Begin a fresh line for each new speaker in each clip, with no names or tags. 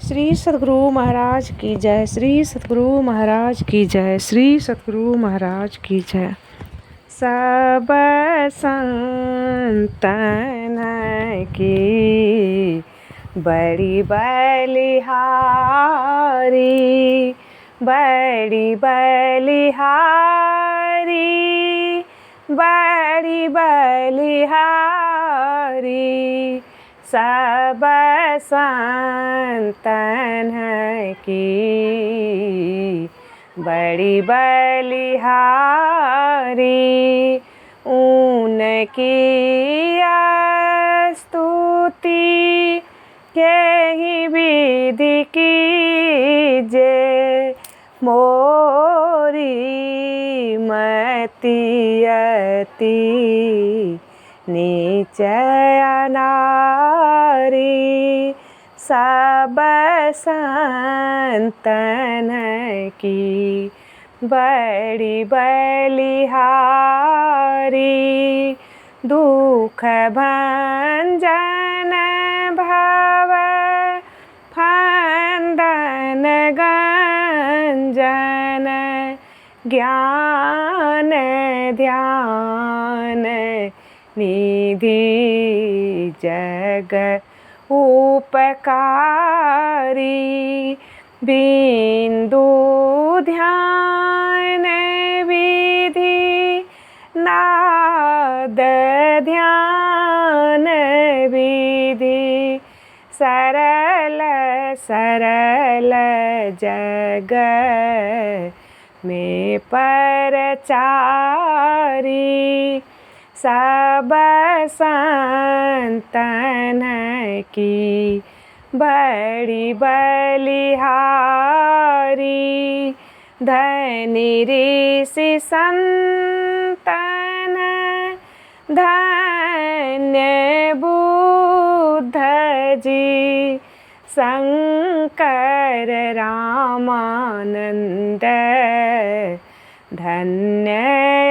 श्री सद्गुरु महाराज की जय। श्री सद्गुरु महाराज की जय। श्री सद्गुरु महाराज की जय। सब संतन की बड़ी बलिहारी, बड़ी बलिहारी, बड़ी बलिहारी, सब संतन की बड़ी बलिहारी। उनकी स्तुति यही विधि कीजे, मोरी मति अति नीचय नारी। सब संतन की बड़ी बलिहारी, दुख भंजन भव फंदन गंजन, ज्ञान ध्यान निधि जग उपकारी। बिंदु ध्यान विधि, नाद ध्यान विधि, सरल सरल जग में परचारी। सब संतन की बड़ी बलिहारी, धनी ऋषि संतन धन्य बुद्ध जी, शंकर रामानंद धन्य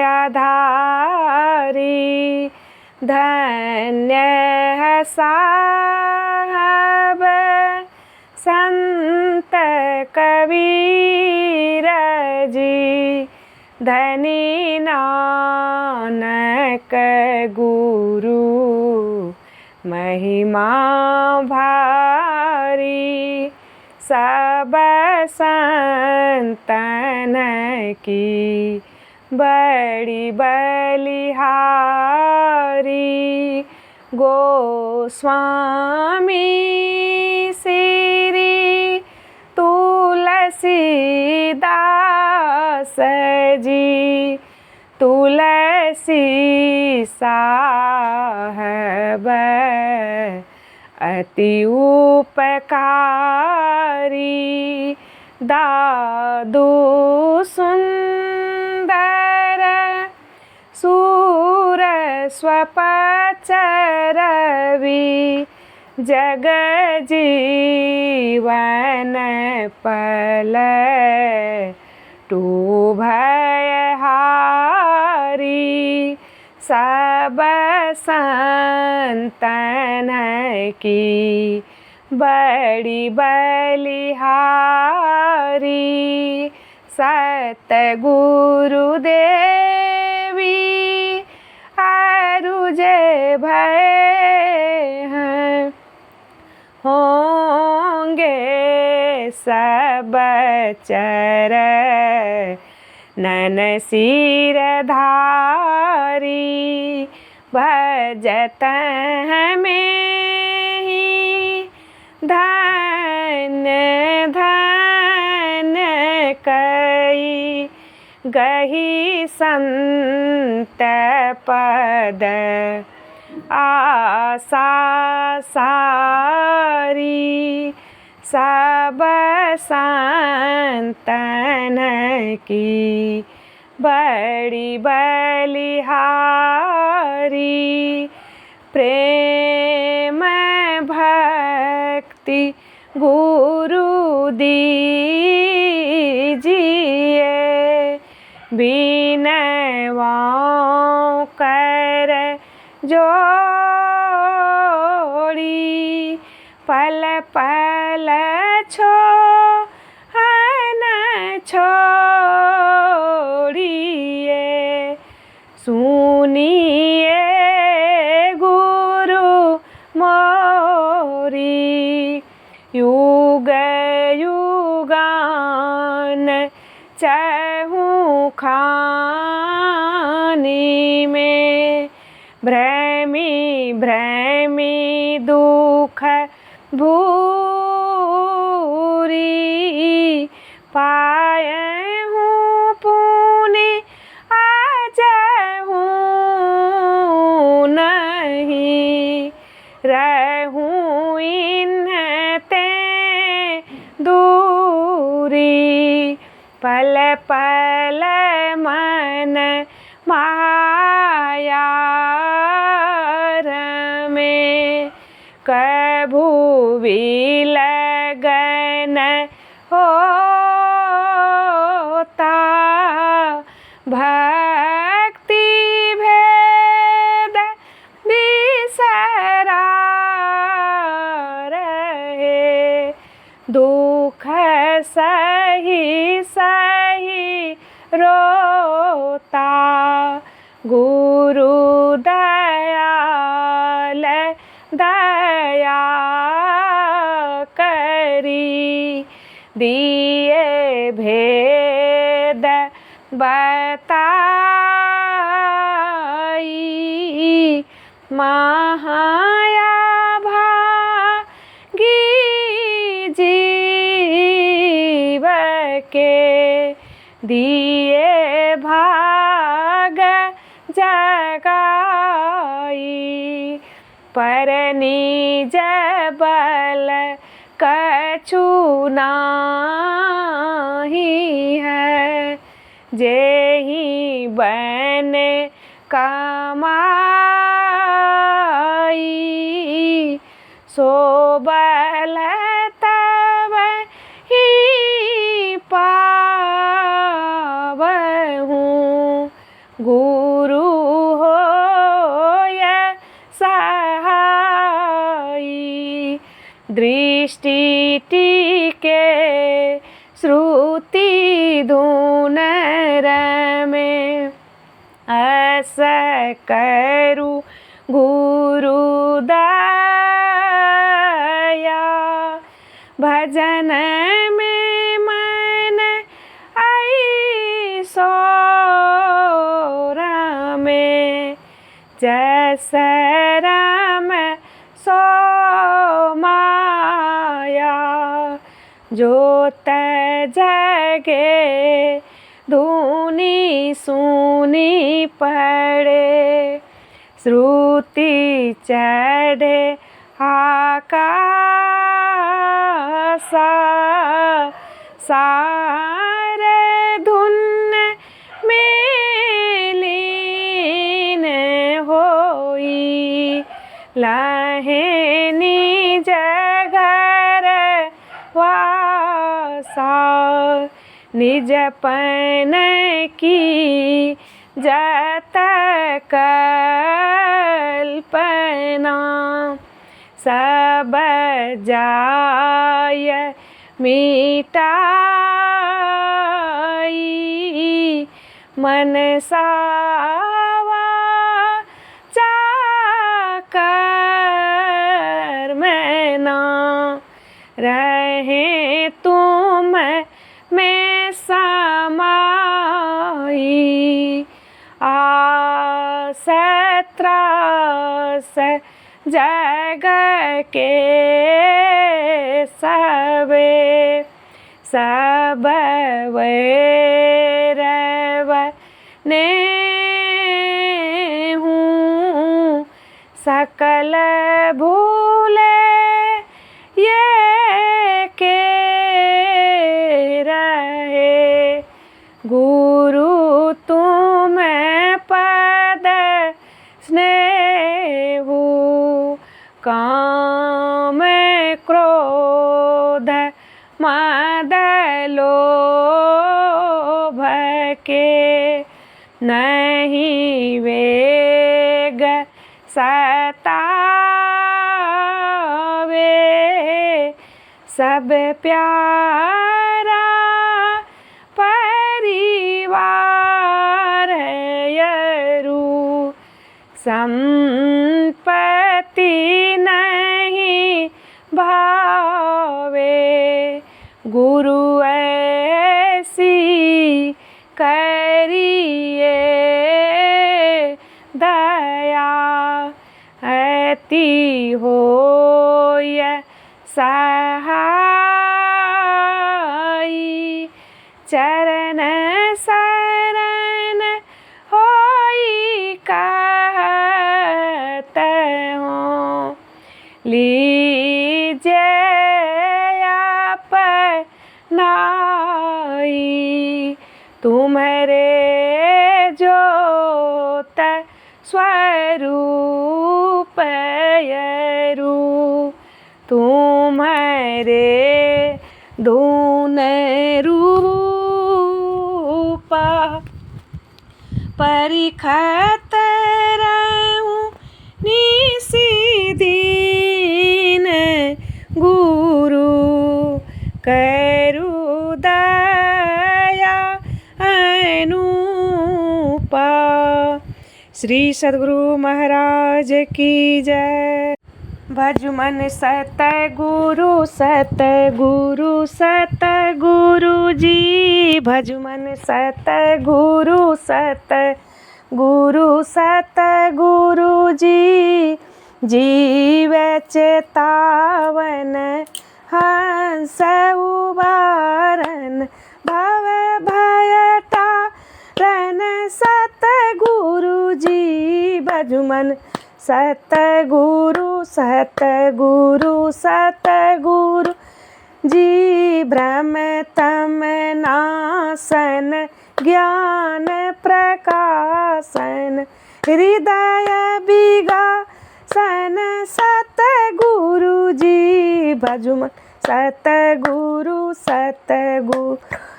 आधारी। धन्य है साहब संत कबीर जी, धनी नानक गुरु महिमा भारी। सब संतन की बड़ी बलिहारी। गोस्वामी श्री तुलसीदास जी, तुलसी साहब अति उपकारी। दादू सुंदर सूर स्वपचरवि, जग जीवन पल टू भयहारी। सब संतन की बड़ी बलिहारी। सतगुरुदेवी आरुजे भय हैं, होंगे सब चरणन सिरधारी। भजत हमें ही धन्य धन्य कई, गही संत पद आशा सारी। सब संतन की बड़ी बलिहारी। प्रेम भक्ति गुरु दीजिए, बिनवां कर जोड़ी। पल पल छो हन छोड़िए सुनिए गुरु मोरी युग युगान चहु खानी में भ्रमी भ्रमी दुख भूरी पाए हूँ पुनि आज हूँ नहीं रहूँ इन्हते दूरी पल पल मन माया में कभू भी लगन होता भक्ति भेद बिसरा रहे दुख सही सही रोता गुरु दयाल दया करी दिए भेद बताई माया भागी जीव के दिए भाग जगाई पर निज बल कछु नाही है जेहि बन कमाई सो बल तब ही पावहूँ गुरु होय सहाई दृष्टि टीके श्रुति धुन में अस करू गुरु दया भजन में मन आई सोरा में जस राम सो माया जोत जगे धुनी सुनी पड़े श्रुति चढ़े आकाशा सारे धुन में लीन होई लाहे निज घर वासा निज पन की जत कल्पना सब जाय मिटाई मन सावा चाकर में ना रहे तुम में समाई आसत्रास जग के सबे सब वैरव ने हूँ सकल भूले ये के रहे गुरु तुम पद स्नेहु काम क्रोध मद लोभ के नहीं वेग सतावे सब प्यारा परिवार है यरू, संपत्ति नहीं भावे, गुरु ऐसी करिए दया, अति होय सहाई, चरण शरण होई कहत हो, लीजिए अपनाई, तुम्हारे ज्योत स्वरूप यरू, तुम्हारे धून रूपा, परिखत रहूं निशिदीन, गुरु करू दया अनुपा। श्री सद्गुरु महाराज की जय। भजु मन सतगुरु सतगुरु सतगुरु जी, भजु मन सतगुरु सतगुरु सतगुरु जी, जीव चेतावन हंस उबारन, भव भय तारन सतगुरु जी, भजु मन सतगुरु सतगुरु सतगुरु जी, भ्रम तम नाशन ज्ञान प्रकाशन, हृदय विगासन सतगुरु जी, भजु मन सतगुरु सतगुरु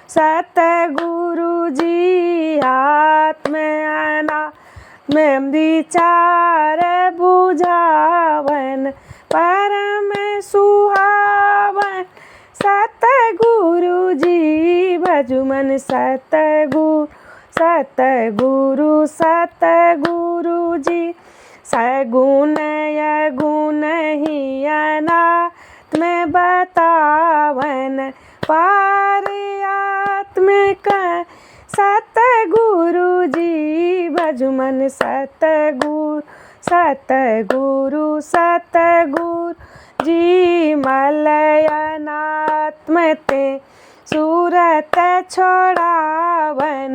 सतगुरु जी, आत्म अनात्म विचार बुझावन, परम सुहावन सतगुरु जी, भजु मन सतगुरु सतगुरु सतगुरु जी, सगुण यगुण ही अनात्म बतावन, पार आत्मिक सतगुरु जी, भजु मन सतगुरु सतगुरु सतगुरु जी, मलयनात्म ते सूरत छोड़ावन,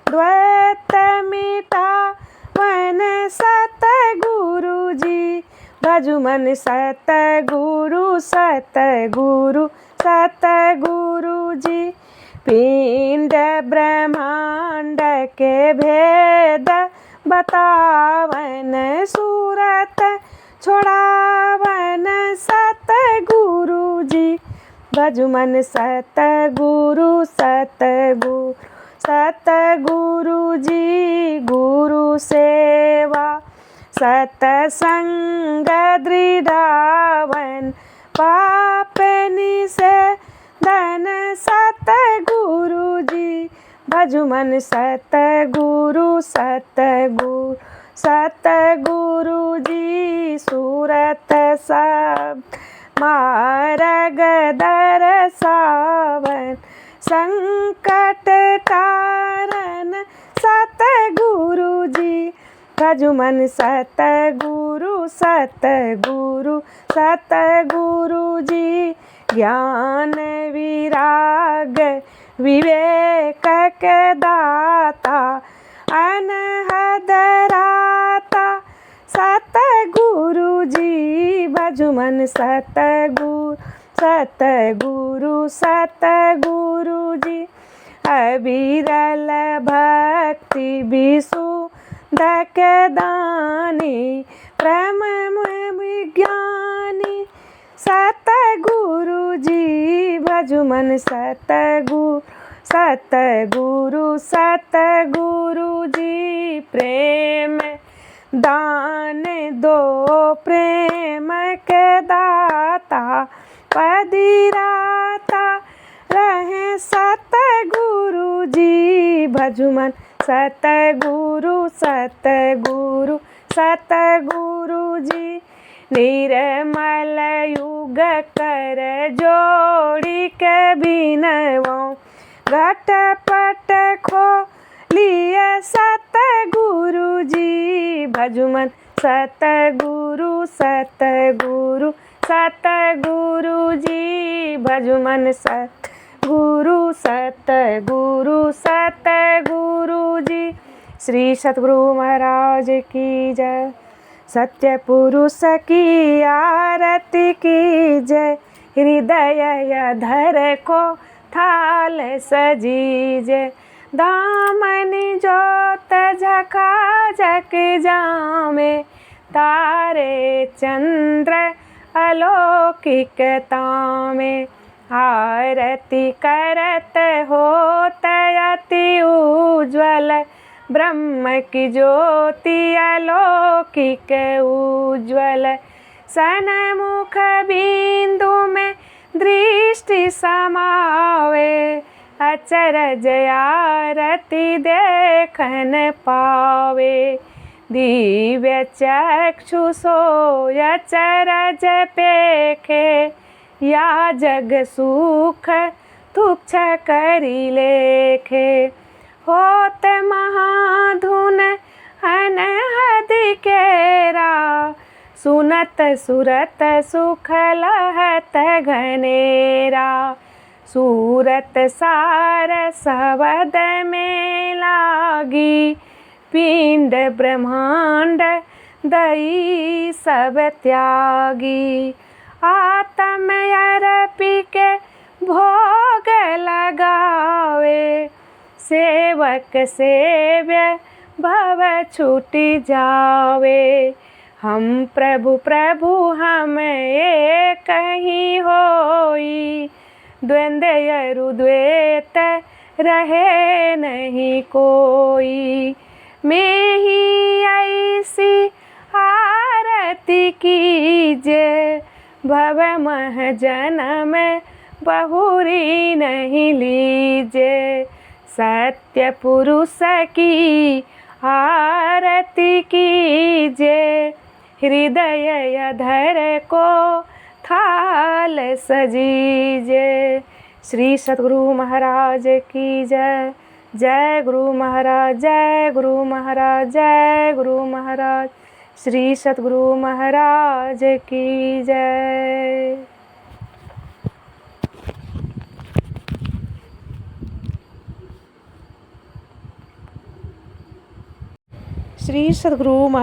द्वैत मिटावन सतगुरु जी, भजु मन सतगुरु सतगुरु सतगुरु जी, पिंड ब्रह्मांड के भेद बतावन, सूरत छोड़ावन सतगुरु जी, भजु मन सतगुरु सतगुरु सतगुरु जी, गुरु सेवा सतसंग दृढ़ावन, पाप निषेधन सतगुरु जी, भजु मन सतगुरु सतगुरु सतगुरु जी, सूरत सब मार्ग दर्शावन, संकट तारन सतगुरु जी, भजु मन सतगुरु सतगुरु सतगुरु जी, ज्ञान विराग विवेक के दाता, अनहद राता सतगुरु जी, भजु मन सतगुरु सतगुरु सतगुरु जी, अविरल भक्ति विशुद्धक दानी, प्रेम विज्ञानी सतगुरु जी, भजु मन सतगुरु सतगुरु सतगुरु जी, प्रेम दान दो प्रेम के दाता, पदिराता रहे सतगुरु जी। भजुमन सतगुरु सतगुरु सतगुरु जी। निर्मल युग कर जोड़ी के बिनवो घटपट खोलिए सतगुरु जी। भजुमन सतगुरु सतगुरु सतगुरु जी। भजुमन सतगुरु सतगुरु सतगुरु जी। श्री सतगुरु महाराज की जय। सत्य पुरुष की आरती की जय। हृदय धर को थाल सजीजे। दामनी जोत झका झक जामे। तारे चंद्र अलौकिकता में। आरती करत होत अति उज्ज्वल। ब्रह्म की ज्योति अलौकिक उज्ज्वल। सन्मुख बिंदु में दृष्टि समावे। अचरज आरती देखन पावे। दिव्य चक्षु सोय अचरज पेखे। या जग सुख तुच्छ करी लेखे। होत महाधुन अनहद केरा। सुनत सुरत सुख लहत घनेरा। सूरत सार सबद में लागी। पिंड ब्रह्मांड दई सब त्यागी। आत्म अर्पी के भोग लगावे। सेवक सेव्य भव छूटी जावे। हम प्रभु प्रभु हम एक ही होई। द्वंद्व अरु द्वैत रहे नहीं कोई। मैं ही ऐसी आरती कीजे। भव मह जन्म बहुरी नहीं लीजे। सत्य पुरुष की आरती कीजे। हृदय धर को थाल सजीजे। श्री सतगुरु महाराज की जय। जय गुरु महाराज जय गुरु महाराज जय गुरु महाराज। श्री सतगुरु महाराज की जय। श्री सतगुरु महाराज।